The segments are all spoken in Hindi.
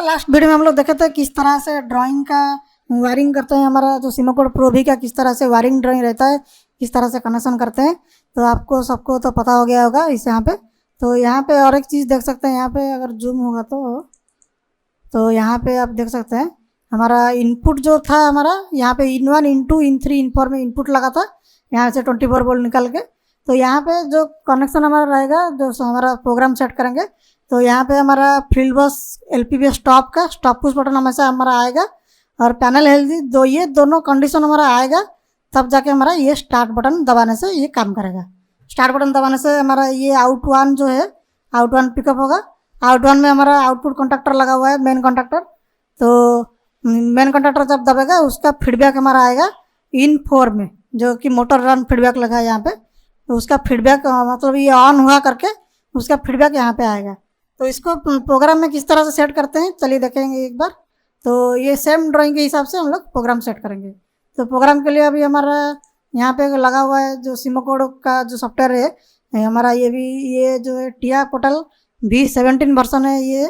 लास्ट वीडियो में हम लोग देखे थे किस तरह से ड्राइंग का वायरिंग करते हैं। हमारा जो सिमोकोड प्रो भी का किस तरह से वायरिंग ड्राइंग रहता है, किस तरह से कनेक्शन करते हैं, तो आपको सबको तो पता हो गया होगा इस यहाँ पे। तो यहाँ पे और एक चीज़ देख सकते हैं, यहाँ पे अगर जूम होगा तो यहाँ पे आप देख सकते हैं हमारा इनपुट जो था हमारा यहाँ पे इन 1 इन 2 इन 3 इन 4 में इनपुट लगा था यहाँ से 24 वोल्ट निकल के। तो यहाँ पे जो कनेक्शन हमारा रहेगा, जो हमारा प्रोग्राम सेट करेंगे, तो यहाँ पे हमारा फील्ड बस LPBS स्टॉप का स्टॉप पुश बटन हमेशा हमारा आएगा और पैनल हेल्दी ये दोनों कंडीशन हमारा आएगा, तब जाके हमारा ये स्टार्ट बटन दबाने से ये काम करेगा। स्टार्ट बटन दबाने से हमारा ये आउट 1 जो है आउट 1 पिकअप होगा। आउट 1 में हमारा आउटपुट कॉन्टैक्टर लगा हुआ है, मेन कॉन्टैक्टर। तो मेन कॉन्टैक्टर जब दबेगा उसका फीडबैक हमारा आएगा इन 4 में, जो कि मोटर रन फीडबैक लगा है यहाँ पे। तो उसका फीडबैक मतलब ये ऑन हुआ करके उसका फीडबैक यहाँ पे आएगा। तो इसको प्रोग्राम में किस तरह से सेट करते हैं चलिए देखेंगे एक बार। तो ये सेम ड्राइंग के हिसाब से हम लोग प्रोग्राम सेट करेंगे। तो प्रोग्राम के लिए अभी हमारा यहाँ पे लगा हुआ है जो सिमोकोड का जो सॉफ्टवेयर है हमारा, ये जो है टिया पोर्टल V17 वर्जन है ये।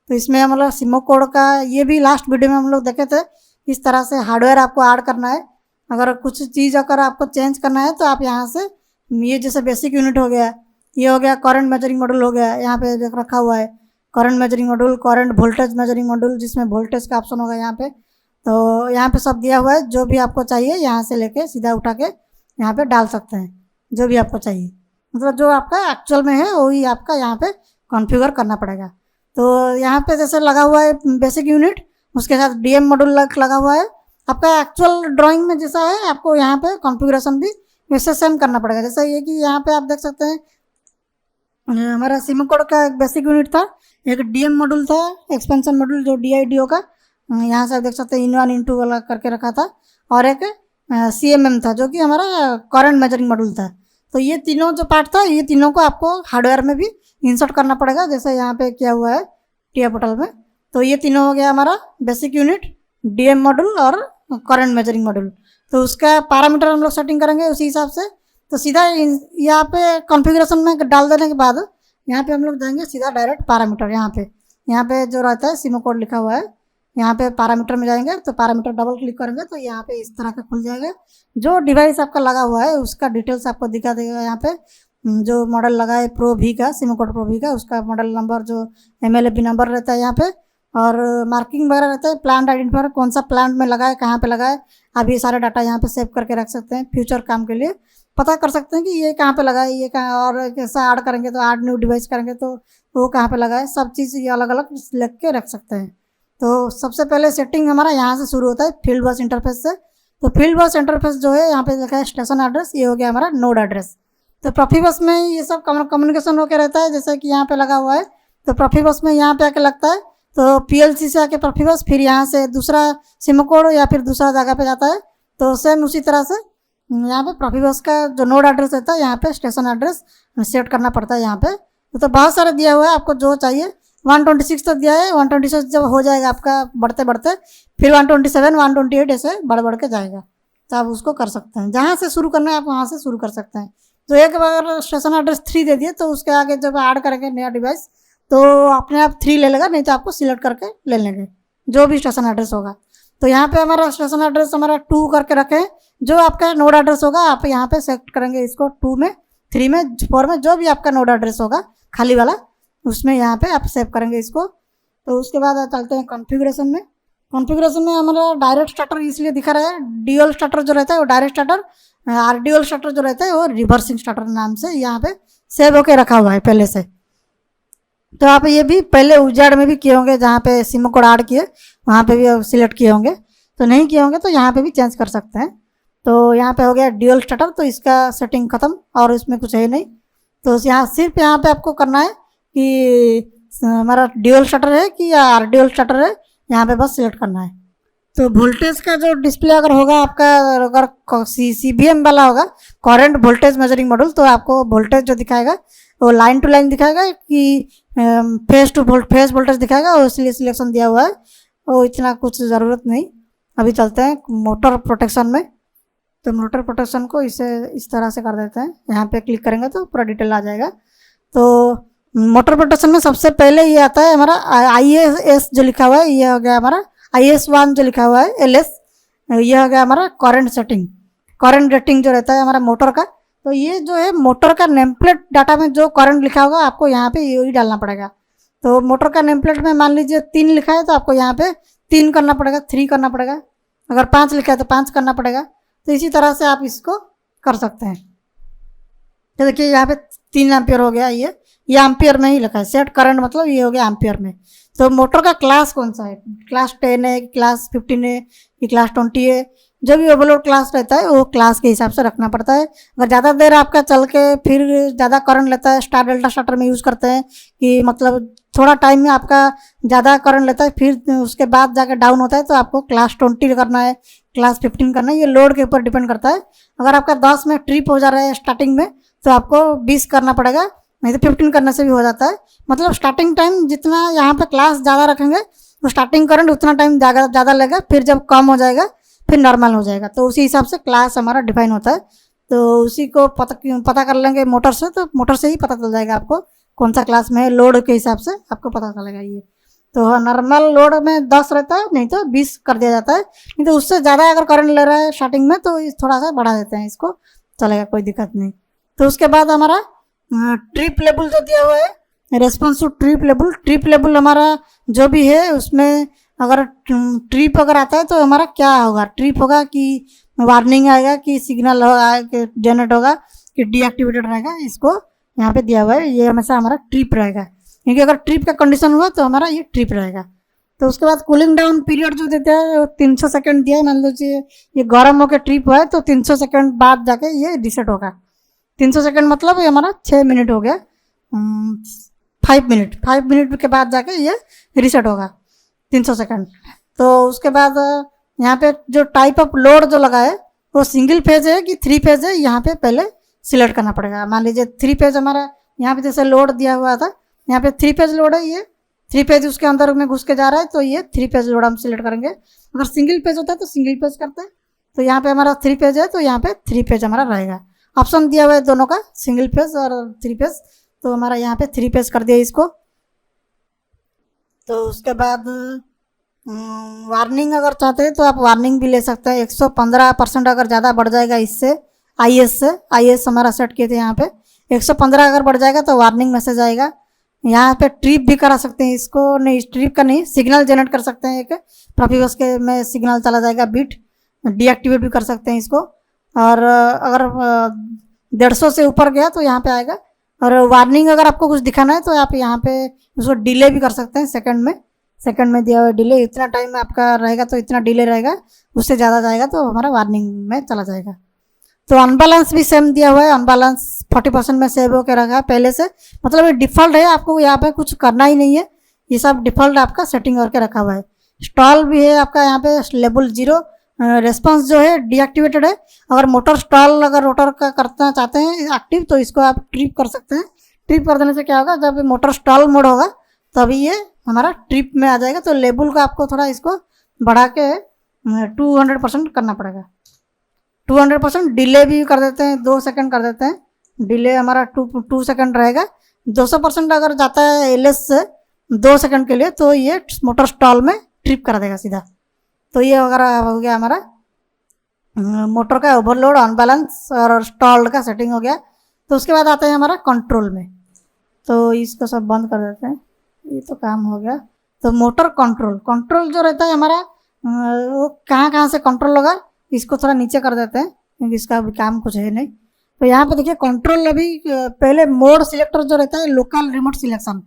तो इसमें हम लोग सिमोकोड का ये भी लास्ट वीडियो में हम लोग देखे थे इस तरह से हार्डवेयर आपको ऐड करना है। अगर कुछ चीज़ अगर आपको चेंज करना है तो आप यहाँ से ये जैसे बेसिक यूनिट हो गया, ये हो गया करंट मेजरिंग मॉड्यूल हो गया, यहाँ पे रखा हुआ है current measuring module, current voltage measuring module जिसमें वोल्टेज का ऑप्शन होगा यहाँ पे। तो यहाँ पे सब दिया हुआ है, जो भी आपको चाहिए यहाँ से लेके सीधा उठा के यहाँ पे डाल सकते हैं, जो भी आपको चाहिए, मतलब जो आपका एक्चुअल में है वही आपका यहाँ पे कॉन्फ़िगर करना पड़ेगा। तो यहाँ पे जैसे लगा हुआ है बेसिक यूनिट, उसके साथ DM मॉड्यूल लगा हुआ है। आपका एक्चुअल ड्राइंग में जैसा है आपको यहाँ पे कॉन्फ़िगरेशन भी वैसे सेम करना पड़ेगा। जैसा ये कि यहाँ पे आप देख सकते हैं हमारा सिमोकोड का एक बेसिक यूनिट था, एक DM मॉड्यूल था, एक्सपेंशन मॉड्यूल जो DIDO का, यहाँ से आप देख सकते हैं इन 1 इन 2 वाला करके रखा था, और एक CMM था जो कि हमारा करंट मेजरिंग मॉड्यूल था। तो ये तीनों जो पार्ट था ये तीनों को आपको हार्डवेयर में भी इंसर्ट करना पड़ेगा, जैसे यहाँ पे किया हुआ है टिया पोर्टल में। तो ये तीनों हो गया हमारा बेसिक यूनिट, DM मॉड्यूल और करंट मेजरिंग मॉड्यूल। तो उसका पैरामीटर हम लोग सेटिंग करेंगे उसी हिसाब से। तो सीधा यहाँ पे कॉन्फ़िगरेशन में डाल देने के बाद यहाँ पे हम लोग जाएंगे सीधा डायरेक्ट पैरामीटर। यहाँ पे जो रहता है सिमोकोड लिखा हुआ है, यहाँ पे पैरामीटर में जाएंगे तो पैरामीटर डबल क्लिक करेंगे तो यहाँ पे इस तरह का खुल जाएगा। जो डिवाइस आपका लगा हुआ है उसका डिटेल्स आपको दिखा देगा। यहाँ पे जो मॉडल लगा है प्रो भी का, सिमोकोड प्रो भी का, उसका मॉडल नंबर जो MLAB नंबर रहता है यहाँ पे, और मार्किंग वगैरह रहता है, प्लांट आइडेंटिफायर कौन सा प्लांट में लगा है, कहाँ पे लगा है। आप ये सारे डाटा यहाँ पे सेव करके रख सकते हैं, फ्यूचर काम के लिए पता कर सकते हैं कि ये कहाँ पे लगा है, ये कहाँ, और कैसा ऐड करेंगे तो ऐड न्यू डिवाइस करेंगे तो वो कहाँ पे लगा है, सब चीज़ ये अलग अलग लिख के रख सकते हैं। तो सबसे पहले सेटिंग हमारा यहाँ से शुरू होता है फील्ड बस इंटरफेस से। तो फील्ड बस इंटरफेस जो है यहाँ पे लिखा है स्टेशन एड्रेस, ये हो गया हमारा नोड एड्रेस। तो प्रोफिबस में ये सब कम्युनिकेशन होकर रहता है, जैसे कि यहाँ पे लगा हुआ है। तो प्रोफिबस में यहाँ पे आके लगता है तो PLC से आके प्रोफिबस, फिर यहाँ से दूसरा सिमोकोड या फिर दूसरा जगह पे जाता है। तो सेम उसी तरह से यहाँ पे प्रोफिबस का जो नोड एड्रेस रहता है यहाँ पे स्टेशन एड्रेस सेट करना पड़ता है यहाँ पे। तो बहुत सारे दिया हुआ है, आपको जो चाहिए 126 तक दिया है। 126 जब हो जाएगा आपका बढ़ते बढ़ते फिर 127 128 ऐसे बढ़ के जाएगा, तो आप उसको कर सकते हैं। जहाँ से शुरू करना है आप वहाँ से शुरू कर सकते हैं। तो एक बार स्टेशन एड्रेस 3 दे दिए तो उसके आगे जब ऐड करेंगे नया डिवाइस तो अपने आप 3 ले लेगा, नहीं तो आपको सिलेक्ट करके ले लेंगे जो भी स्टेशन एड्रेस होगा। तो यहाँ पे हमारा स्टेशन एड्रेस हमारा 2 करके रखें, जो आपका नोड एड्रेस होगा आप यहाँ पे सेलेक्ट करेंगे इसको 2 में, 3 में, 4 में, जो भी आपका नोड एड्रेस होगा खाली वाला उसमें यहाँ पे आप सेव करेंगे इसको। तो उसके बाद चलते हैं कॉन्फ़िगरेशन में। कॉन्फ़िगरेशन में हमारा डायरेक्ट स्टार्टर इसलिए दिखा रहा है, ड्यूअल स्टार्टर जो रहता है वो डायरेक्ट स्टार्टर, RDUAL स्टार्टर जो रहता है वो रिवर्सिंग स्टार्टर नाम से यहाँ पे सेव होके रखा हुआ है पहले से। तो आप ये भी पहले उजाड़ में भी किए होंगे, जहाँ पे सिमोकोड ऐड किए वहाँ पे भी सिलेक्ट किए होंगे, तो नहीं किए होंगे तो यहाँ पे भी चेंज कर सकते हैं। तो यहाँ पे हो गया ड्यूअल स्टार्टर, तो इसका सेटिंग ख़त्म और इसमें कुछ है नहीं। तो यहाँ सिर्फ यहाँ पे आपको करना है कि हमारा ड्यूअल स्टार्टर है कि या RDUAL स्टार्टर है, यहाँ पे बस सिलेक्ट करना है। तो वोल्टेज का जो डिस्प्ले अगर होगा आपका, अगर CBM वाला होगा करंट वोल्टेज मेजरिंग मॉड्यूल, तो आपको वोल्टेज जो दिखाएगा वो लाइन टू लाइन दिखाएगा कि फेस वोल्टेज दिखाएगा, और इसलिए सिलेक्शन दिया हुआ है, वो इतना कुछ ज़रूरत नहीं। अभी चलते हैं मोटर प्रोटेक्शन में। तो मोटर प्रोटेक्शन को इसे इस तरह से कर देते हैं, यहाँ पे क्लिक करेंगे तो पूरा डिटेल आ जाएगा। तो मोटर पोटेंशियल में सबसे पहले ये आता है हमारा IAS जो लिखा हुआ है, ये हो गया हमारा IS1 जो लिखा हुआ है LS, ये हो गया हमारा करंट सेटिंग, करंट रेटिंग जो रहता है हमारा मोटर का। तो ये जो है मोटर का नेम प्लेट डाटा में जो करंट लिखा होगा आपको यहाँ पे यही डालना पड़ेगा। तो मोटर का नेम प्लेट में मान लीजिए 3 लिखा है तो आपको यहाँ पे 3 करना पड़ेगा, 3 करना पड़ेगा। अगर 5 लिखा है तो 5 करना पड़ेगा। तो इसी तरह से आप इसको कर सकते हैं। तो देखिए यहाँ पे 3 एम्पियर हो गया, ये एम्पियर में ही लिखा है, सेट करंट मतलब ये हो गया एम्पियर में। तो मोटर का क्लास कौन सा है, क्लास 10 है, क्लास 15 है, कि क्लास 20 है, जो भी ओवरलोड क्लास रहता है वो क्लास के हिसाब से रखना पड़ता है। अगर ज़्यादा देर आपका चल के फिर ज़्यादा करंट लेता है, स्टार डेल्टा स्टार्टर में यूज़ करते हैं कि मतलब थोड़ा टाइम में आपका ज़्यादा करंट लेता है, फिर उसके बाद जाकर डाउन होता है, तो आपको क्लास 20 करना है, क्लास 15 करना है, ये लोड के ऊपर डिपेंड करता है। अगर आपका 10 में ट्रिप हो जा रहा है स्टार्टिंग में तो आपको 20 करना पड़ेगा, नहीं तो 15 करने से भी हो जाता है। मतलब स्टार्टिंग टाइम जितना यहाँ पे क्लास ज़्यादा रखेंगे तो स्टार्टिंग करंट उतना टाइम ज़्यादा लगेगा, फिर जब कम हो जाएगा फिर नॉर्मल हो जाएगा। तो उसी हिसाब से क्लास हमारा डिफाइन होता है। तो उसी को पता कर लेंगे मोटर से, तो मोटर से ही पता चल जाएगा आपको कौन सा क्लास में है, लोड के हिसाब से आपको पता चलेगा ये। तो नॉर्मल लोड में 10 रहता है, नहीं तो 20 कर दिया जाता है, नहीं तो उससे ज़्यादा अगर करंट ले रहा है स्टार्टिंग में तो थोड़ा सा बढ़ा देते हैं, इसको चलेगा, कोई दिक्कत नहीं। तो उसके बाद हमारा ट्रिप लेवल जो दिया हुआ है, रेस्पॉन्स टू ट्रिप लेवल हमारा जो भी है उसमें अगर ट्रिप अगर आता है तो हमारा क्या होगा, ट्रिप होगा कि वार्निंग आएगा कि सिग्नल होगा कि जनरेट होगा कि डीएक्टिवेटेड रहेगा, इसको यहाँ पे दिया हुआ है। ये हमेशा हमारा ट्रिप रहेगा, क्योंकि अगर ट्रिप का कंडीशन हुआ तो हमारा ये ट्रिप रहेगा। तो उसके बाद कूलिंग डाउन पीरियड जो देते हैं वो 300 सेकेंड दिया है। मान लीजिए ये गर्म होकर ट्रिप हुआ है तो 300 सेकेंड बाद जाके ये रिसेट होगा। 300 सेकेंड मतलब ये हमारा 6 मिनट हो गया, 5 मिनट के बाद जाके ये रिसेट होगा 300 सेकेंड। तो उसके बाद यहाँ पे जो टाइप ऑफ लोड जो लगा है वो सिंगल फेज है कि 3 फेज है, यहाँ पे पहले सिलेक्ट करना पड़ेगा। मान लीजिए 3 फेज हमारा यहाँ पे जैसे लोड दिया हुआ था, यहाँ पे 3 फेज लोड है, ये 3 फेज उसके अंदर में घुस के जा रहा है, तो ये 3 फेज लोड हम सिलेक्ट करेंगे। अगर सिंगल फेज होता है तो सिंगल फेज करते हैं, तो यहाँ पे हमारा 3 फेज है तो यहाँ पे 3 फेज हमारा रहेगा। ऑप्शन दिया हुआ है दोनों का, सिंगल फेज और 3 फेज, तो हमारा यहाँ पे 3 फेज कर दिया इसको। तो उसके बाद वार्निंग अगर चाहते हैं तो आप वार्निंग भी ले सकते हैं। 115% अगर ज़्यादा बढ़ जाएगा इससे IS हमारा सेट किए थे, यहाँ पे 115 अगर बढ़ जाएगा तो वार्निंग मैसेज आएगा। यहाँ पे ट्रिप भी करा सकते हैं इसको, नहीं ट्रिप का नहीं, सिग्नल जनरेट कर सकते हैं, एक प्रोफिबस के में सिग्नल चला जाएगा, बीट डीएक्टिवेट भी कर सकते हैं इसको। और अगर 150 से ऊपर गया तो यहाँ पे आएगा। और वार्निंग अगर आपको कुछ दिखाना है तो आप यहाँ पे उसको डिले भी कर सकते हैं, सेकंड में दिया हुआ डिले, इतना टाइम आपका रहेगा तो इतना डिले रहेगा, उससे ज़्यादा जाएगा तो हमारा वार्निंग में चला जाएगा। तो अनबैलेंस भी सेम दिया हुआ है, अनबैलेंस 40% में सेव होकर रखा है पहले से, मतलब ये डिफ़ॉल्ट है, आपको यहाँ पे कुछ करना ही नहीं है, ये सब डिफ़ॉल्ट आपका सेटिंग करके रखा हुआ है। स्टॉल भी है आपका यहाँ पे लेवल 0, रेस्पॉन्स जो है डीएक्टिवेटेड है। अगर मोटर स्टॉल अगर रोटर का करना चाहते हैं एक्टिव तो इसको आप ट्रिप कर सकते हैं। ट्रिप कर देने से क्या होगा, जब मोटर स्टॉल मोड होगा तभी ये हमारा ट्रिप में आ जाएगा। तो लेवल का आपको थोड़ा इसको बढ़ा के 200% करना पड़ेगा। 200% डिले भी कर देते हैं, 2 सेकंड कर देते हैं, डिले हमारा 2 सेकंड रहेगा। 200% अगर जाता है LS से 2 सेकंड के लिए तो ये मोटर स्टॉल में ट्रिप कर देगा सीधा। तो ये वगैरह हो गया हमारा मोटर का ओवरलोड, अनबैलेंस और स्टॉल्ड का सेटिंग हो गया। तो उसके बाद आता है हमारा कंट्रोल में, तो इसको सब बंद कर देते हैं, ये तो काम हो गया। तो मोटर कंट्रोल जो रहता है हमारा वो कहाँ से कंट्रोल होगा, इसको थोड़ा नीचे कर देते हैं क्योंकि इसका अभी काम कुछ है नहीं। तो यहाँ पे देखिए कंट्रोल, अभी पहले मोड सिलेक्टर जो रहता है लोकल रिमोट सिलेक्शन,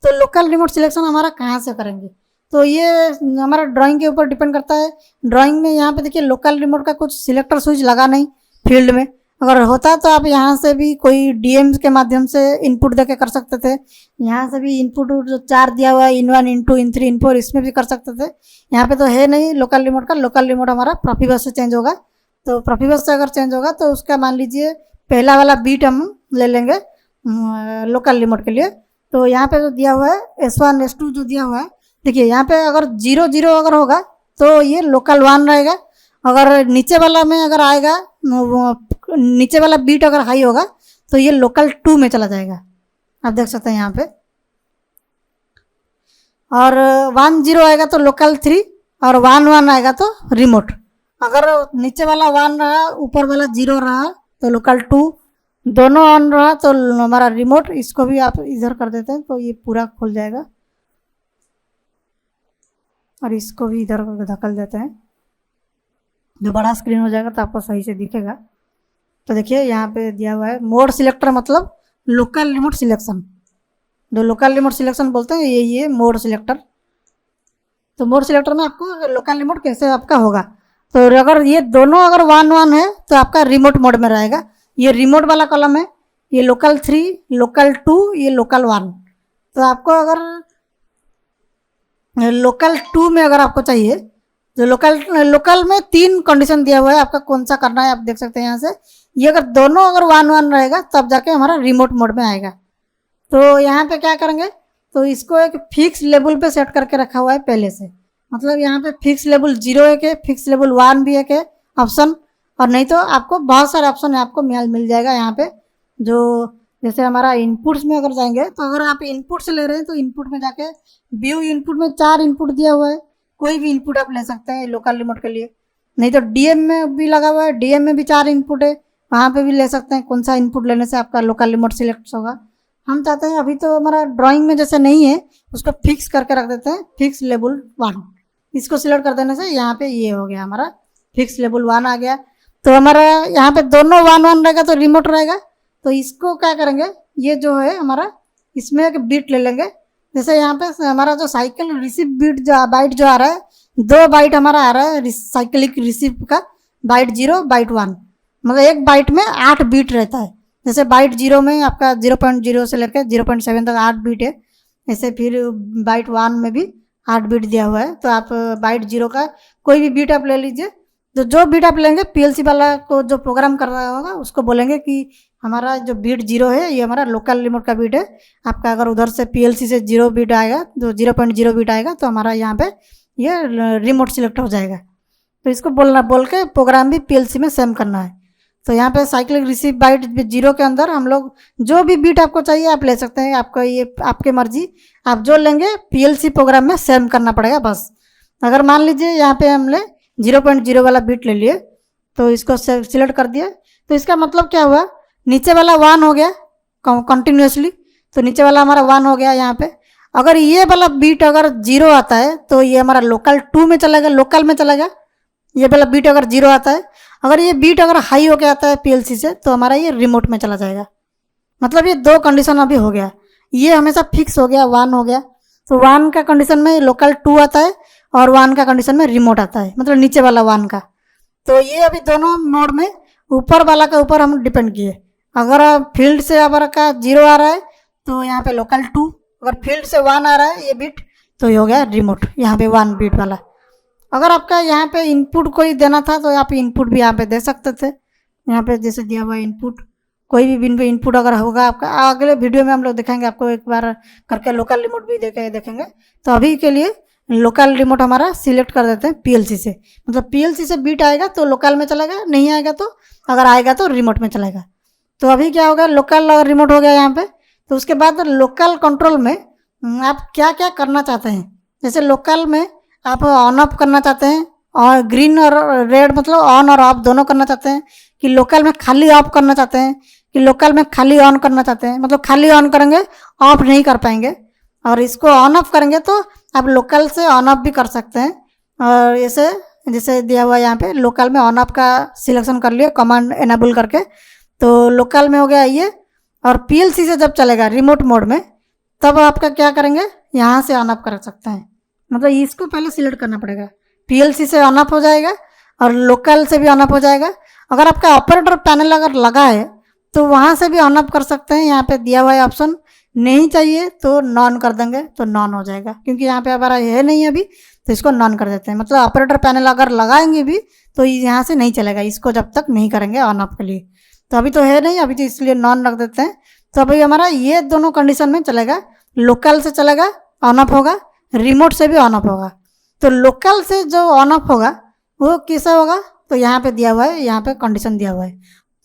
तो लोकल रिमोट सिलेक्शन हमारा कहाँ से करेंगे, तो ये हमारा ड्राइंग के ऊपर डिपेंड करता है। ड्राइंग में यहाँ पे देखिए लोकल रिमोट का कुछ सिलेक्टर स्विच लगा नहीं फील्ड में, अगर होता तो आप यहाँ से भी कोई डीएम के माध्यम से इनपुट देके कर सकते थे। यहाँ से भी इनपुट जो 4 दिया हुआ है, in1 in2 in3 in4, इसमें भी कर सकते थे। यहाँ पे तो है नहीं लोकल रिमोट का, लोकल रिमोट हमारा प्रोफिबस से चेंज होगा। तो प्रोफिबस से अगर चेंज होगा तो उसका मान लीजिए पहला वाला बीट हम ले लेंगे लोकल रिमोट के लिए। तो यहाँ पे जो दिया हुआ है S1 S2 जो दिया हुआ है, देखिए यहाँ पे अगर 0 अगर होगा तो ये लोकल 1 रहेगा। अगर नीचे वाला में अगर आएगा, नीचे वाला बीट अगर हाई होगा तो ये लोकल 2 में चला जाएगा। आप देख सकते हैं यहाँ पे। और 1 0 आएगा तो लोकल 3 और 1 1 आएगा तो रिमोट। अगर नीचे वाला 1 रहा ऊपर वाला 0 रहा तो लोकल 2, दोनों ऑन रहा तो हमारा रिमोट। इसको भी आप इधर कर देते हैं तो ये पूरा खुल जाएगा, और इसको भी इधर धकल देते हैं, जो बड़ा स्क्रीन हो जाएगा तो आपको सही से दिखेगा। तो देखिए यहाँ पे दिया हुआ है मोड सिलेक्टर, मतलब लोकल रिमोट सिलेक्शन। जो लोकल रिमोट सिलेक्शन बोलते हैं ये मोड सिलेक्टर। तो मोड सिलेक्टर में आपको लोकल रिमोट कैसे आपका होगा, तो अगर ये दोनों अगर 1 1 है तो आपका रिमोट मोड में रहेगा। ये रिमोट वाला कॉलम है, ये लोकल 3, लोकल 2, ये लोकल 1। तो आपको अगर लोकल 2 में अगर आपको चाहिए, जो लोकल में 3 कंडीशन दिया हुआ है, आपका कौन सा करना है आप देख सकते हैं यहाँ से। ये अगर दोनों अगर 1 1 रहेगा तब जाके हमारा रिमोट मोड में आएगा। तो यहाँ पे क्या करेंगे, तो इसको एक फिक्स लेवल पे सेट करके रखा हुआ है पहले से। मतलब यहाँ पे फिक्स लेवल 0 एक है, फिक्स लेवल 1 भी एक है ऑप्शन, और नहीं तो आपको बहुत सारे ऑप्शन आपको मिल जाएगा यहाँ पे। जो जैसे हमारा इनपुट्स में अगर जाएंगे, तो अगर आप इनपुट से ले रहे हैं तो इनपुट में जाके व्यू इनपुट में 4 इनपुट दिया हुआ है, कोई भी इनपुट आप ले सकते हैं लोकल रिमोट के लिए। नहीं तो डीएम में भी लगा हुआ है, डीएम में भी 4 इनपुट है, वहाँ पे भी ले सकते हैं। कौन सा इनपुट लेने से आपका लोकल रिमोट सिलेक्ट होगा। हम चाहते हैं अभी तो हमारा ड्राइंग में जैसे नहीं है, उसको फिक्स करके रख देते हैं, फिक्स लेवल 1। इसको सिलेक्ट कर देने से यहाँ पे ये हो गया हमारा फिक्स लेवल 1 आ गया। तो हमारा यहाँ पे दोनों 1 1 रहेगा तो रिमोट रहेगा। तो इसको क्या करेंगे, ये जो है हमारा इसमें एक बीट ले लेंगे। जैसे यहाँ पे हमारा जो साइकिल रिसीव बीट जो बाइट जो आ रहा है, 2 बाइट हमारा आ रहा है साइकिलिक रिसीव का, बाइट 0 बाइट 1, मतलब एक बाइट में 8 बीट रहता है। जैसे बाइट 0 में आपका 0.0 से लेकर 0.7 तक 8 बीट है, ऐसे फिर बाइट 1 में भी 8 बीट दिया हुआ है। तो आप बाइट 0 का कोई भी बीट आप ले लीजिए। तो जो बीट आप लेंगे, पीएलसी वाला को जो प्रोग्राम कर रहा होगा उसको बोलेंगे कि हमारा जो बीट 0 है ये हमारा लोकल रिमोट का बीट है। आपका अगर उधर से पीएलसी से 0 बीट आएगा, जो 0.0 बीट आएगा, तो हमारा यहाँ पे ये रिमोट सिलेक्ट हो जाएगा। तो इसको बोल के प्रोग्राम भी पीएलसी में सेम करना है। तो यहाँ पे साइक्लिक रिसीव बाइट 0 के अंदर हम लोग जो भी बीट आपको चाहिए आप ले सकते हैं। आपका ये आपके मर्जी, आप जो लेंगे पीएलसी प्रोग्राम में सेम करना पड़ेगा बस। अगर मान लीजिए यहाँ पे हमने 0.0 वाला बीट ले लिए, तो इसको सिलेक्ट कर दिया, तो इसका मतलब क्या हुआ, नीचे वाला 1 हो गया कंटिन्यूसली, तो नीचे वाला हमारा 1 हो गया यहाँ पे। अगर ये वाला बीट अगर 0 आता है तो ये हमारा लोकल 2 में चलेगा, लोकल में चलेगा। ये वाला बीट अगर 0 आता है, अगर ये बीट अगर हाई होके आता है पीएलसी से, तो हमारा ये रिमोट में चला जाएगा। मतलब ये 2 कंडीशन अभी हो गया। ये हमेशा फिक्स हो गया, 1 हो गया। तो 1 का कंडीशन में लोकल 2 आता है और 1 का कंडीशन में रिमोट आता है, मतलब नीचे वाला 1 का। तो ये अभी दोनों मोड में ऊपर वाला के ऊपर हम डिपेंड किए। अगर फील्ड से आपका 0 आ रहा है तो यहाँ पे लोकल 2, अगर फील्ड से 1 आ रहा है ये बीट, तो ये हो गया रिमोट, यहाँ पे 1 बीट वाला। अगर आपका यहाँ पे इनपुट कोई देना था तो आप इनपुट भी यहाँ पे दे सकते थे। यहाँ पे जैसे दिया हुआ इनपुट, कोई भी इनपुट अगर होगा आपका, अगले वीडियो में हम लोग दिखाएंगे आपको एक बार करके लोकल रिमोट भी देखेंगे। तो अभी के लिए लोकल रिमोट हमारा सिलेक्ट कर देते हैं पीएलसी से। मतलब पीएलसी से बीट आएगा तो लोकल में चलेगा, नहीं आएगा तो, अगर आएगा तो रिमोट में चलेगा। तो अभी क्या होगा, लोकल और रिमोट हो गया यहाँ पे। तो उसके बाद लोकल कंट्रोल में आप क्या क्या करना चाहते हैं। जैसे लोकल में आप ऑन ऑफ करना चाहते हैं, और ग्रीन और रेड मतलब ऑन और ऑफ दोनों करना चाहते हैं, कि लोकल में खाली ऑफ करना चाहते हैं, कि लोकल में खाली ऑन करना चाहते हैं। मतलब खाली ऑन करेंगे, ऑफ नहीं कर पाएंगे। और इसको ऑन ऑफ करेंगे तो आप लोकल से ऑन ऑफ भी कर सकते हैं। और ऐसे जैसे दिया हुआ यहाँ पे लोकल में ऑन ऑफ का सिलेक्शन कर लिया कमांड एनेबल करके, तो लोकल में हो गया ये। और पीएलसी से जब चलेगा रिमोट मोड में, तब आपका क्या करेंगे, यहाँ से ऑन ऑफ कर सकते हैं। मतलब इसको पहले सिलेक्ट करना पड़ेगा। पीएलसी से ऑन ऑफ हो जाएगा और लोकल से भी ऑन ऑफ हो जाएगा। अगर आपका ऑपरेटर पैनल अगर लगा है तो वहाँ से भी ऑन ऑफ कर सकते हैं। यहाँ पे दिया हुआ है ऑप्शन, नहीं चाहिए तो नॉन कर देंगे तो नॉन हो जाएगा, क्योंकि यहाँ पे हमारा है नहीं अभी, तो इसको नॉन कर देते हैं। मतलब ऑपरेटर पैनल अगर लगाएंगे भी तो यहाँ से नहीं चलेगा, इसको जब तक नहीं करेंगे ऑन ऑफ के लिए। तो अभी तो है नहीं, अभी तो इसलिए नॉन रख देते हैं। तो अभी हमारा ये दोनों कंडीशन में चलेगा, लोकल से चलेगा ऑन ऑफ होगा, रिमोट से भी ऑन ऑफ होगा। तो लोकल से जो ऑन ऑफ होगा वो कैसे होगा, तो यहाँ पे दिया हुआ है, यहाँ पे कंडीशन दिया हुआ है।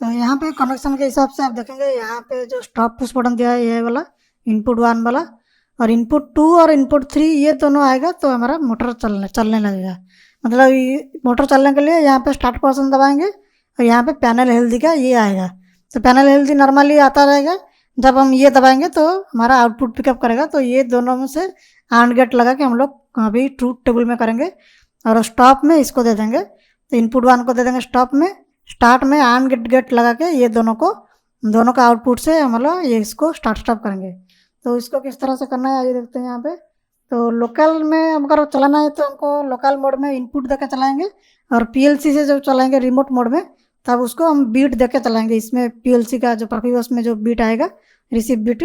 तो यहाँ पे कनेक्शन के हिसाब से आप देखेंगे, यहाँ पे जो स्टॉप पुश बटन दिया है ये वाला, इनपुट 1 वाला, और इनपुट 2 और इनपुट 3 ये दोनों आएगा तो हमारा मोटर चलने लगेगा। मतलब ये मोटर चलने के लिए यहाँ पे स्टार्ट पोर्शन दबाएंगे और यहाँ पे पैनल हेल्दी का ये आएगा। तो पैनल हेल्दी नॉर्मली आता रहेगा, जब हम ये दबाएंगे तो हमारा आउटपुट पिकअप करेगा। तो ये दोनों में से AND गेट लगा के हम लोग अभी ट्रूथ टेबल में करेंगे, और स्टॉप में इसको दे देंगे। तो इनपुट 1 को दे देंगे स्टॉप में, स्टार्ट में AND गेट लगा के ये दोनों का आउटपुट से हम लोग ये इसको स्टार्ट स्टॉप करेंगे। तो इसको किस तरह से करना है ये देखते हैं यहाँ पे। तो लोकल में अगर चलाना है तो हमको लोकल मोड में इनपुट देकर चलाएंगे, और PLC से जब चलाएंगे रिमोट मोड में तब उसको हम बीट देकर चलाएंगे। इसमें PLC का जो प्रोफिबस में जो बीट आएगा, रिसीव बीट।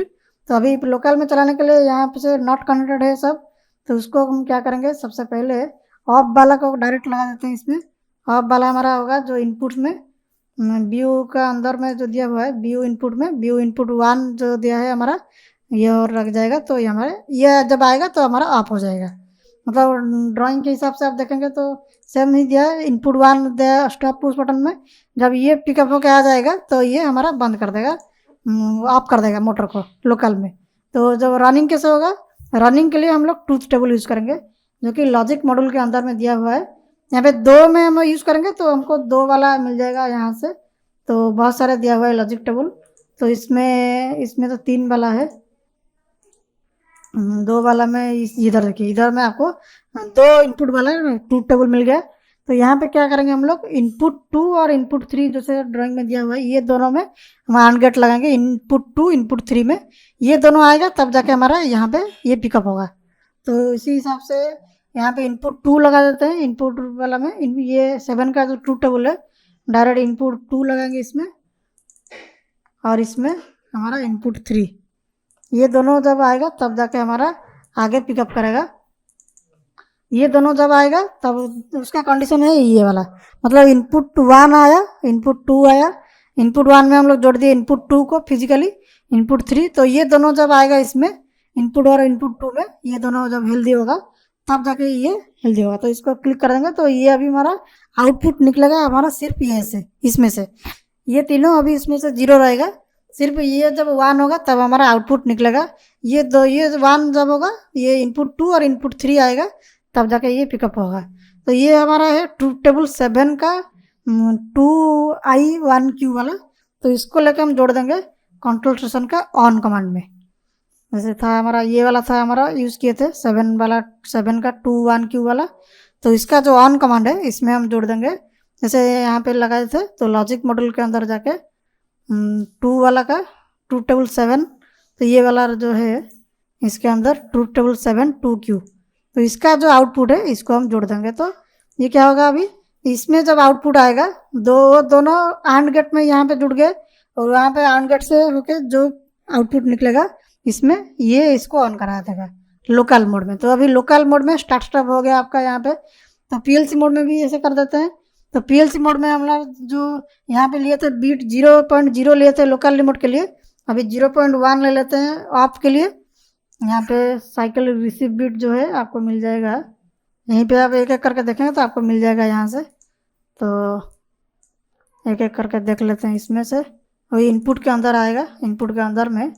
तो अभी लोकल में चलाने के लिए यहाँ पे से नॉट कनेक्टेड है सब, तो उसको हम क्या करेंगे, सबसे पहले ऑफ वाला को डायरेक्ट लगा देते हैं इसमें। ऑफ वाला हमारा होगा जो इनपुट में BU का अंदर में जो दिया हुआ है, BU इनपुट में BU इनपुट 1 जो दिया है हमारा, ये और लग जाएगा। तो ये हमारे ये जब आएगा तो हमारा ऑफ हो जाएगा। मतलब ड्राइंग के हिसाब से आप देखेंगे तो सेम ही दिया है, इनपुट 1 दिया स्टॉप पुश बटन में। जब ये पिकअप होकर आ जाएगा तो ये हमारा बंद कर देगा, ऑफ कर देगा मोटर को लोकल में। तो जब रनिंग कैसे होगा, रनिंग के लिए हम लोग ट्रूथ टेबल यूज़ करेंगे, जो कि लॉजिक मॉड्यूल के अंदर में दिया हुआ है। यहाँ पे 2 में हम यूज़ करेंगे तो हमको 2 वाला मिल जाएगा यहाँ से। तो बहुत सारे दिया हुआ है लॉजिक टेबल। तो इसमें तो 3 वाला है, 2 वाला में इधर देखिए, इधर में आपको 2 इनपुट वाला ट्रूथ टेबल मिल गया। तो यहाँ पे क्या करेंगे हम लोग, इनपुट 2 और इनपुट 3 जैसे ड्राइंग में दिया हुआ है, ये दोनों में हम AND गेट लगाएंगे। इनपुट 2 इनपुट 3 में ये दोनों आएगा तब जाके हमारा यहाँ पे ये पिकअप होगा। तो इसी हिसाब से यहाँ पे इनपुट 2 लगा देते हैं। इनपुट वाला में ये 7 का जो ट्रूथ टेबल है, डायरेक्ट इनपुट 2 लगाएंगे इसमें, और इसमें हमारा इनपुट 3, ये दोनों जब आएगा तब जाके हमारा आगे पिकअप करेगा। ये दोनों जब आएगा तब उसका कंडीशन है ये वाला, मतलब इनपुट 1 आया, इनपुट 2 आया, इनपुट 1 में हम लोग जोड़ दिए इनपुट 2 को फिजिकली, इनपुट 3। तो ये दोनों जब आएगा इसमें, इनपुट और इनपुट 2 में, ये दोनों जब हेल्दी होगा तब जाके ये हेल्दी होगा। तो इसको क्लिक कर देंगे तो ये अभी हमारा आउटपुट निकलेगा हमारा सिर्फ ये से, इसमें से ये तीनों अभी इसमें से 0 रहेगा। सिर्फ ये जब 1 होगा तब हमारा आउटपुट निकलेगा। ये 1 जब होगा, ये इनपुट 2 और इनपुट 3 आएगा तब जाके ये पिकअप होगा। तो ये हमारा है ट्रूथ टेबल 7 का 2i1q वाला। तो इसको लेकर हम जोड़ देंगे कंट्रोल स्टेशन का ऑन कमांड में। जैसे था हमारा ये वाला था, हमारा यूज़ किए थे 7 का 2 1q वाला। तो इसका जो ऑन कमांड है इसमें हम जोड़ देंगे, जैसे यहाँ पे लगाए थे। तो लॉजिक मॉड्यूल के अंदर जाके 2 वाला का ट्रूथ टेबल 7, तो ये वाला जो है इसके अंदर ट्रूथ टेबल 7 2q। तो इसका जो आउटपुट है इसको हम जोड़ देंगे। तो ये क्या होगा, अभी इसमें जब आउटपुट आएगा दोनों AND गेट में यहाँ पे जुड़ गए, और यहाँ पे AND गेट से होके जो आउटपुट निकलेगा इसमें ये इसको ऑन करा देगा लोकल मोड में। तो अभी लोकल मोड में स्टार्ट स्टॉप हो गया आपका यहाँ पे। तो PLC मोड में भी ऐसे कर देते हैं। तो PLC मोड में हम लोग जो यहाँ पे लिए थे बीट 0.0 लिए थे लोकल रिमोट के लिए, अभी 0.1 ले लेते हैं ऑफ के लिए। यहाँ पे साइकिल रिसीव बीट जो है आपको मिल जाएगा, यहीं पे आप एक एक करके देखेंगे तो आपको मिल जाएगा यहाँ से। तो एक एक करके देख लेते हैं इसमें से। वही इनपुट के अंदर आएगा, इनपुट के अंदर में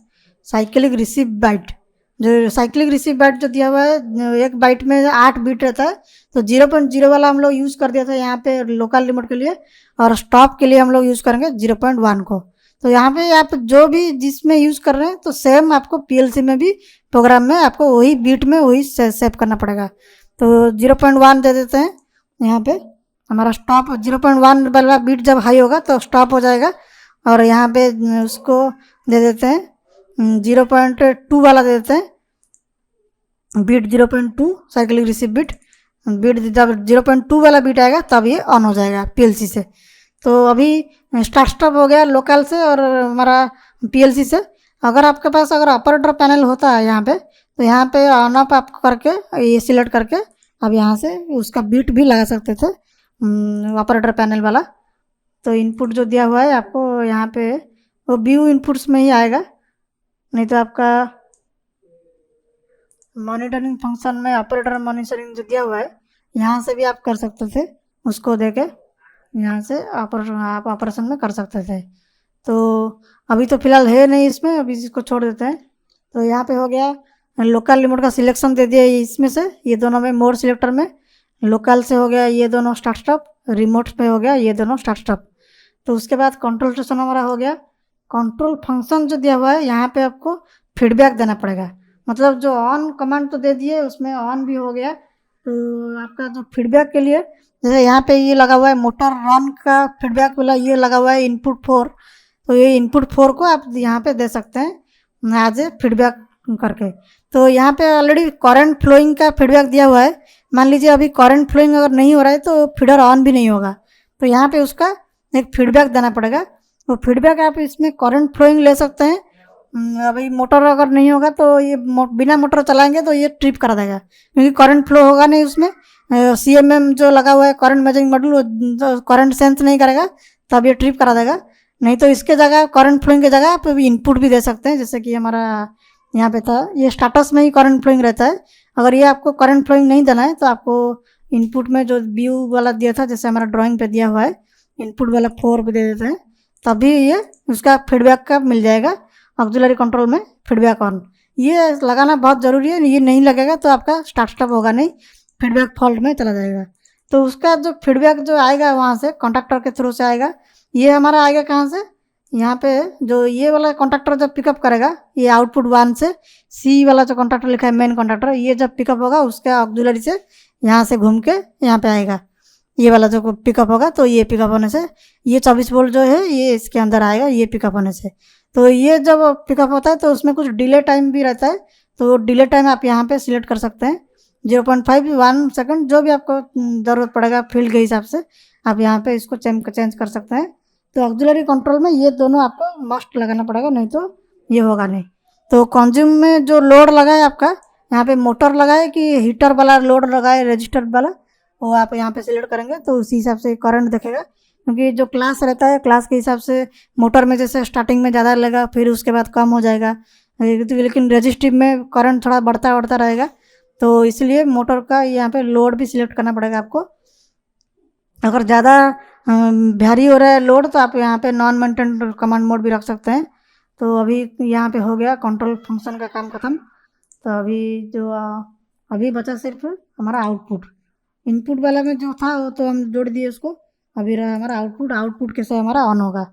साइक्लिक रिसीव बाइट, जो साइक्लिक रिसीव बाइट जो दिया हुआ है, एक बाइट में 8 बीट रहता है। तो 0.0 वाला हम लोग यूज़ कर दिया था यहाँ पे लोकल रिमोट के लिए, और स्टॉप के लिए हम लोग यूज़ करेंगे 0.1 को। तो यहाँ पे आप जो भी जिसमें यूज़ कर रहे हैं तो सेम आपको PLC में भी प्रोग्राम में आपको वही बीट में वही सेव करना पड़ेगा। तो 0.1 दे देते हैं यहाँ पे। हमारा स्टॉप 0.1 वाला बीट जब हाई होगा तो स्टॉप हो जाएगा, और यहाँ पे उसको दे देते हैं 0.2 वाला दे देते हैं बीट 0.2 साइक्लिक रिसीव बीट। जब 0.2 वाला बीट आएगा तब ये ऑन हो जाएगा PLC से। तो अभी स्टार्ट स्टॉप हो गया लोकल से और हमारा PLC से। अगर आपके पास अगर ऑपरेटर पैनल होता है यहाँ पे, तो यहाँ पे ऑन ऑफ आप करके ये सिलेक्ट करके अब यहाँ से उसका बीट भी लगा सकते थे ऑपरेटर पैनल वाला। तो इनपुट जो दिया हुआ है आपको यहाँ पे वो BU इनपुट्स में ही आएगा, नहीं तो आपका मॉनिटरिंग फंक्शन में ऑपरेटर मॉनिटरिंग जो दिया हुआ है यहाँ से भी आप कर सकते थे, उसको देके यहाँ से आप ऑपरेशन में कर सकते थे। तो अभी तो फिलहाल है नहीं इसमें, अभी इसको छोड़ देते हैं। तो यहाँ पे हो गया लोकल रिमोट का सिलेक्शन दे दिया इसमें से, ये दोनों में मोड सिलेक्टर में लोकल से हो गया ये दोनों स्टार्ट स्टॉप, रिमोट पे हो गया ये दोनों स्टार्ट स्टॉप। तो उसके बाद कंट्रोल स्टेशन हमारा हो गया। कंट्रोल फंक्शन जो दिया हुआ है यहाँ पे आपको फीडबैक देना पड़ेगा, मतलब जो ऑन कमांड तो दे दिए उसमें ऑन भी हो गया, तो आपका जो फीडबैक के लिए जैसे यहाँ पे ये लगा हुआ है मोटर रन का फीडबैक वाला, ये लगा हुआ है इनपुट 4, तो ये इनपुट 4 को आप यहाँ पे दे सकते हैं एज ए फीडबैक करके। तो यहाँ पे ऑलरेडी करंट फ्लोइंग का फीडबैक दिया हुआ है, मान लीजिए अभी करंट फ्लोइंग अगर नहीं हो रहा है तो फीडर ऑन भी नहीं होगा, तो यहाँ पे उसका एक फीडबैक देना पड़ेगा। तो फीडबैक आप इसमें करंट फ्लोइंग ले सकते हैं। अभी मोटर अगर नहीं होगा तो ये बिना मोटर चलाएंगे तो ये ट्रिप करा देगा, क्योंकि करंट फ्लो होगा नहीं उसमें। CMM जो लगा हुआ है करंट मेजरिंग मॉड्यूल, वो करंट सेंस नहीं करेगा, तब ये ट्रिप करा देगा। नहीं तो इसके जगह करंट फ्लोइंग की जगह आप इनपुट भी दे सकते हैं, जैसे कि हमारा यहाँ पे था ये स्टार्टस में ही करंट फ्लोइंग रहता है। अगर ये आपको करंट फ्लोइंग नहीं देना है तो आपको इनपुट में जो व्यू वाला दिया था, जैसे हमारा ड्राइंग पे दिया हुआ है इनपुट वाला 4 भी दे देते हैं, तभी ये उसका फीडबैक का मिल जाएगा। ऑक्सिलरी कंट्रोल में फीडबैक ऑन ये लगाना बहुत ज़रूरी है, ये नहीं लगेगा तो आपका स्टार्ट स्टॉप होगा नहीं, फीडबैक फॉल्ट में चला जाएगा। तो उसका जो फीडबैक जो आएगा वहाँ से कॉन्ट्रैक्टर के थ्रू से आएगा, ये हमारा आएगा कहाँ से, यहाँ पे जो ये वाला कॉन्ट्रैक्टर जब पिकअप करेगा ये आउटपुट 1 से, सी वाला जो कॉन्ट्रैक्टर लिखा है मेन कॉन्ट्रैक्टर, ये जब पिकअप होगा उसके ऑक्सिलरी से यहाँ से घूम के यहाँ पे आएगा, ये वाला जो पिकअप होगा, तो ये पिकअप होने से ये 24 वोल्ट जो है ये इसके अंदर आएगा, ये पिकअप होने से। तो ये जब पिकअप होता है तो उसमें कुछ डिले टाइम भी रहता है, तो डिले टाइम आप यहाँ पे सिलेक्ट कर सकते हैं 0.5 1 सेकंड, जो भी आपको ज़रूरत पड़ेगा फील्ड के हिसाब से आप यहाँ पे इसको चेंज कर सकते हैं। तो ऑक्सिलरी कंट्रोल में ये दोनों आपको मस्ट लगाना पड़ेगा, नहीं तो ये होगा नहीं। तो कंज्यूम में जो लोड लगा है आपका, यहाँ पे मोटर लगा है कि हीटर वाला लोड लगा है रजिस्टर वाला, वो आप यहाँ पे सिलेक्ट करेंगे तो उसी हिसाब से करंट दिखेगा, क्योंकि जो क्लास रहता है क्लास के हिसाब से मोटर में जैसे स्टार्टिंग में ज़्यादा लगेगा फिर उसके बाद कम हो जाएगा, लेकिन रजिस्टिव में करंट थोड़ा बढ़ता रहेगा, तो इसलिए मोटर का यहाँ पे लोड भी सिलेक्ट करना पड़ेगा आपको। अगर ज़्यादा भारी हो रहा है लोड तो आप यहाँ पे नॉन मेंटेन कमांड मोड भी रख सकते हैं। तो अभी यहाँ पे हो गया कंट्रोल फंक्शन का काम ख़त्म। तो अभी जो अभी बचा सिर्फ हमारा आउटपुट, इनपुट वाला में जो था वो तो हम जोड़ दिए उसको, अभी रहा हमारा आउटपुट। आउटपुट कैसे हमारा ऑन होगा,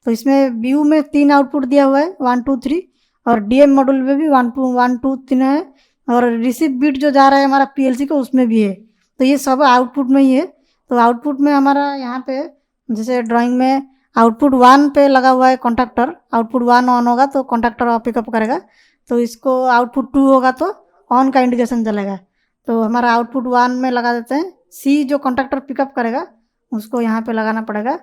तो इसमें व्यू में 3 आउटपुट दिया हुआ है 1 2 3, और DM मॉड्यूल में भी 1 2 3 है, और रिसीव बिट जो जा रहा है हमारा PLC को उसमें भी है, तो ये सब आउटपुट में ही है। तो आउटपुट में हमारा यहाँ पे जैसे ड्राइंग में आउटपुट 1 पे लगा हुआ है कॉन्ट्रैक्टर, आउटपुट 1 ऑन होगा तो कॉन्ट्रैक्टर पिकअप करेगा, तो इसको आउटपुट 2 होगा तो ऑन का इंडिकेशन चलेगा। तो हमारा आउटपुट 1 में लगा देते हैं, सी जो कॉन्ट्रैक्टर पिकअप करेगा उसको यहाँ पे लगाना पड़ेगा,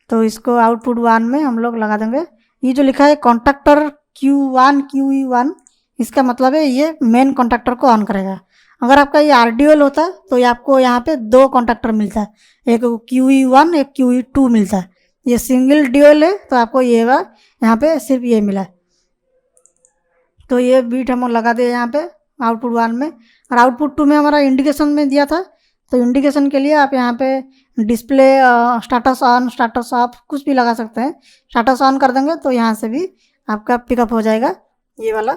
तो इसको आउटपुट 1 में हम लोग लगा देंगे। ये जो लिखा है कॉन्ट्रैक्टर Q1 QE1, इसका मतलब है ये मेन कॉन्ट्रैक्टर को ऑन करेगा। अगर आपका ये RDL होता तो ये आपको यहाँ पे 2 कॉन्ट्रैक्टर मिलता है, एक QE1 एक QE2 मिलता है। ये सिंगल ड्यूल है तो आपको ये यहाँ पे सिर्फ ये मिला है, तो ये बीट हम लगा दे यहाँ पे आउटपुट 1 में। और आउटपुट 2 में हमारा इंडिकेशन में दिया था, तो इंडिकेशन के लिए आप यहाँ पे display status on status of कुछ भी लगा सकते हैं। स्टाटस ऑन कर देंगे तो यहाँ से भी आपका पिकअप हो जाएगा ये वाला,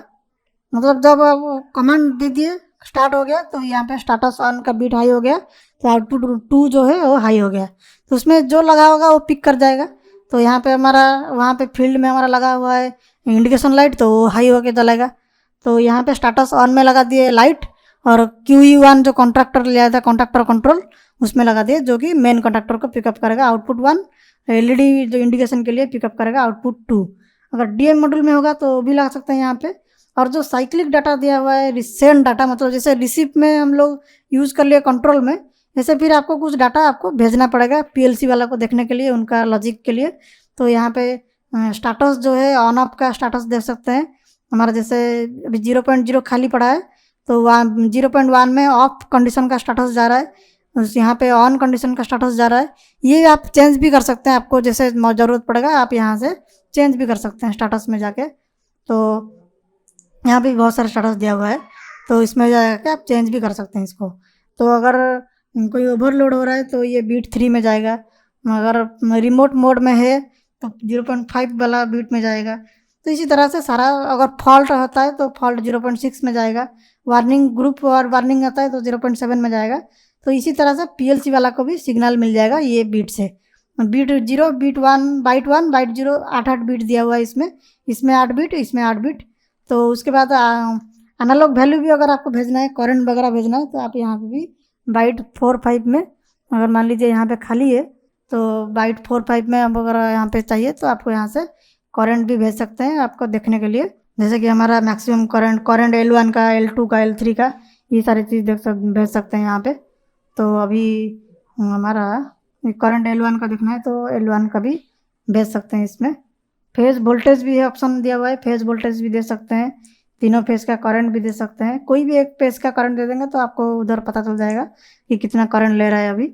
मतलब जब कमांड दे दिए स्टार्ट हो गया तो यहाँ पे स्टाटस ऑन का बीट हाई हो गया, तो आउटपुट 2 जो है वो हाई हो गया, तो उसमें जो लगा होगा वो पिक कर जाएगा। तो यहाँ पे हमारा वहाँ पे फील्ड में हमारा लगा हुआ है इंडिकेशन लाइट, तो वो हाई होके चलेगा। तो यहाँ पे स्टाटस ऑन में लगा दिए लाइट, और QE1 जो कॉन्ट्रैक्टर लिया था कॉन्ट्रैक्टर कंट्रोल उसमें लगा दिए, जो कि मेन कॉन्ट्रैक्टर को पिकअप करेगा आउटपुट 1, LED जो इंडिकेशन के लिए पिकअप करेगा आउटपुट 2। अगर DM मॉड्यूल में होगा तो भी लगा सकते हैं यहाँ पे। और जो साइक्लिक डाटा दिया हुआ है रिसेंट डाटा, मतलब जैसे रिसिप्ट में हम लोग यूज़ कर लिए कंट्रोल में, जैसे फिर आपको कुछ डाटा आपको भेजना पड़ेगा PLC वाला को देखने के लिए उनका लॉजिक के लिए। तो यहाँ पे स्टाटस जो है ऑन ऑफ का स्टाटस देख सकते हैं। हमारा जैसे अभी 0.0 खाली पड़ा है, तो 0.1 में ऑफ कंडीशन का स्टाटस जा रहा है, उस यहाँ पे ऑन कंडीशन का स्टाटस जा रहा है। ये आप चेंज भी कर सकते हैं, आपको जैसे ज़रूरत पड़ेगा आप यहाँ से चेंज भी कर सकते हैं स्टाटस में जाके। तो यहाँ पे बहुत सारा स्टाटस दिया हुआ है, तो इसमें जाके आप चेंज भी कर सकते हैं इसको। तो अगर कोई ओवरलोड हो रहा है तो ये बीट 3 में जाएगा, अगर रिमोट मोड में है तो 0.5 वाला बीट में जाएगा। तो इसी तरह से सारा, अगर फॉल्ट होता है तो फॉल्ट 0.6 में जाएगा, वार्निंग ग्रुप और वार्निंग आता है तो 0.7 में जाएगा। तो इसी तरह से पीएलसी वाला को भी सिग्नल मिल जाएगा ये बीट से। बीट 0, बीट 1, बाइट 0, 8 बीट दिया हुआ है इसमें 8 बीट, इसमें 8 बीट। तो उसके बाद एनालॉग वैल्यू भी अगर आपको भेजना है, करंट वगैरह भेजना है, तो आप यहाँ पे भी बाइट 4-5 में, अगर मान लीजिए यहाँ पे खाली है तो बाइट 4-5 में अब अगर यहाँ पे चाहिए तो आपको यहाँ से करंट भी भेज सकते हैं आपको देखने के लिए। जैसे कि हमारा मैक्सिमम करंट L1 का, L2 का, L3 का, ये सारी चीज़ भेज सकते हैं यहाँ पे। तो अभी हमारा करंट L1 का देखना है तो L1 का भी भेज सकते हैं इसमें। फेज वोल्टेज भी है, ऑप्शन दिया हुआ है, फेज वोल्टेज भी दे सकते हैं, तीनों फेज का करंट भी दे सकते हैं। कोई भी एक फेज का करंट दे देंगे तो आपको उधर पता चल जाएगा कि कितना करंट ले रहा है अभी।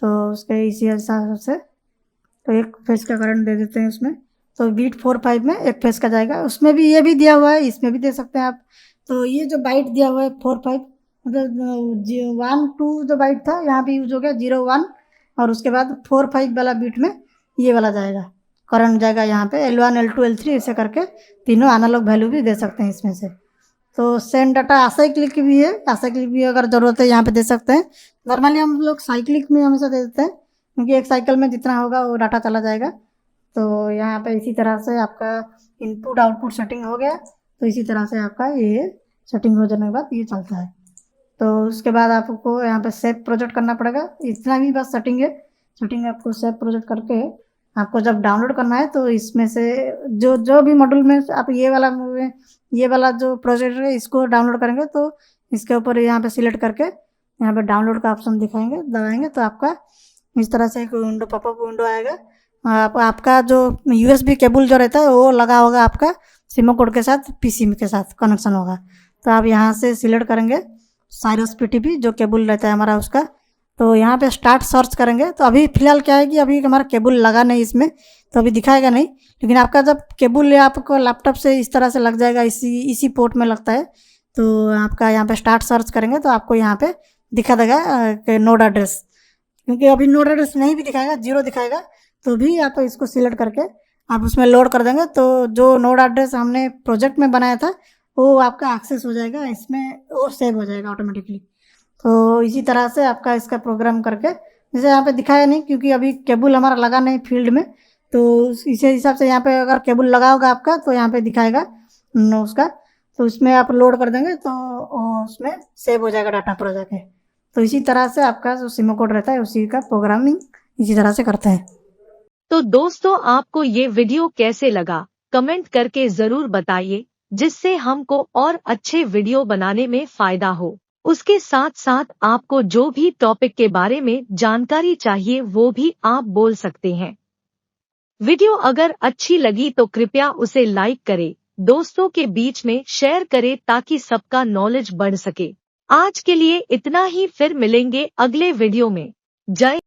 तो उसके इसी हिसाब से तो एक फेज का करंट दे देते हैं उसमें। तो बीट 4-5 में एक फेज का जाएगा, उसमें भी ये भी दिया हुआ है, इसमें भी दे सकते हैं आप। तो ये जो बाइट दिया हुआ है 4-5, मतलब 1-2 जो बाइट था यहाँ पे यूज हो गया, 0-1, और उसके बाद 4-5 वाला बीट में ये वाला जाएगा, करंट जाएगा यहाँ पे L1, L2, L3 ऐसे करके तीनों एनालॉग वैल्यू भी दे सकते हैं इसमें से। तो सेंड डाटा असाइक्लिक भी है, असाइक्लिक भी अगर ज़रूरत है यहाँ पे दे सकते हैं। नॉर्मली हम लोग साइक्लिक में हमेशा दे देते हैं क्योंकि एक साइकिल में जितना होगा वो डाटा चला जाएगा। तो यहाँ पे इसी तरह से आपका इनपुट आउटपुट सेटिंग हो गया। तो इसी तरह से आपका ये सेटिंग हो जाने के बाद ये चलता है। तो उसके बाद आपको यहाँ पे सेव प्रोजेक्ट करना पड़ेगा, इतना भी बस सेटिंग है। सेटिंग आपको सेव प्रोजेक्ट करके आपको जब डाउनलोड करना है तो इसमें से जो भी मॉड्यूल में आप ये वाला जो प्रोजेक्ट है इसको डाउनलोड करेंगे तो इसके ऊपर यहाँ पे सिलेक्ट करके यहाँ पे डाउनलोड का ऑप्शन दिखाएंगे, दबाएंगे तो आपका इस तरह से एक विंडो, पॉपअप विंडो आएगा। आपका जो USB केबल जो रहता है वो लगा होगा आपका सिमो कोड के साथ, पीसी के साथ कनेक्शन होगा। तो आप यहाँ से सिलेक्ट करेंगे साइरस PTP जो केबल रहता है हमारा उसका। तो यहाँ पे स्टार्ट सर्च करेंगे तो अभी फ़िलहाल क्या है कि अभी हमारा केबल लगा नहीं इसमें, तो अभी दिखाएगा नहीं। लेकिन आपका जब केबल आपको लैपटॉप से इस तरह से लग जाएगा, इसी पोर्ट में लगता है, तो आपका यहाँ पे स्टार्ट सर्च करेंगे तो आपको यहाँ पे दिखा देगा नोड एड्रेस। क्योंकि अभी नोड एड्रेस नहीं भी दिखाएगा, 0 दिखाएगा, तो भी आप इसको सिलेक्ट करके आप उसमें लोड कर देंगे तो जो नोड एड्रेस हमने प्रोजेक्ट में बनाया था वो आपका एक्सेस हो जाएगा इसमें, वो सेव हो जाएगा ऑटोमेटिकली। तो इसी तरह से आपका इसका प्रोग्राम करके, जैसे यहाँ पे दिखाया नहीं क्योंकि अभी केबल हमारा लगा नहीं फील्ड में, तो इसी हिसाब से यहाँ पे अगर केबल लगा होगा आपका तो यहाँ पे दिखाएगा उसका, तो उसमें आप लोड कर देंगे तो उसमें सेव हो जाएगा डाटा प्रोजेक्ट है। तो इसी तरह से आपका जो सिमो कोड रहता है उसी का प्रोग्रामिंग इसी तरह से करते हैं। तो दोस्तों आपको ये वीडियो कैसे लगा कमेंट करके जरूर बताइए, जिससे हमको और अच्छे वीडियो बनाने में फायदा हो। उसके साथ साथ आपको जो भी टॉपिक के बारे में जानकारी चाहिए वो भी आप बोल सकते हैं। वीडियो अगर अच्छी लगी तो कृपया उसे लाइक करें, दोस्तों के बीच में शेयर करें ताकि सबका नॉलेज बढ़ सके। आज के लिए इतना ही, फिर मिलेंगे अगले वीडियो में। जय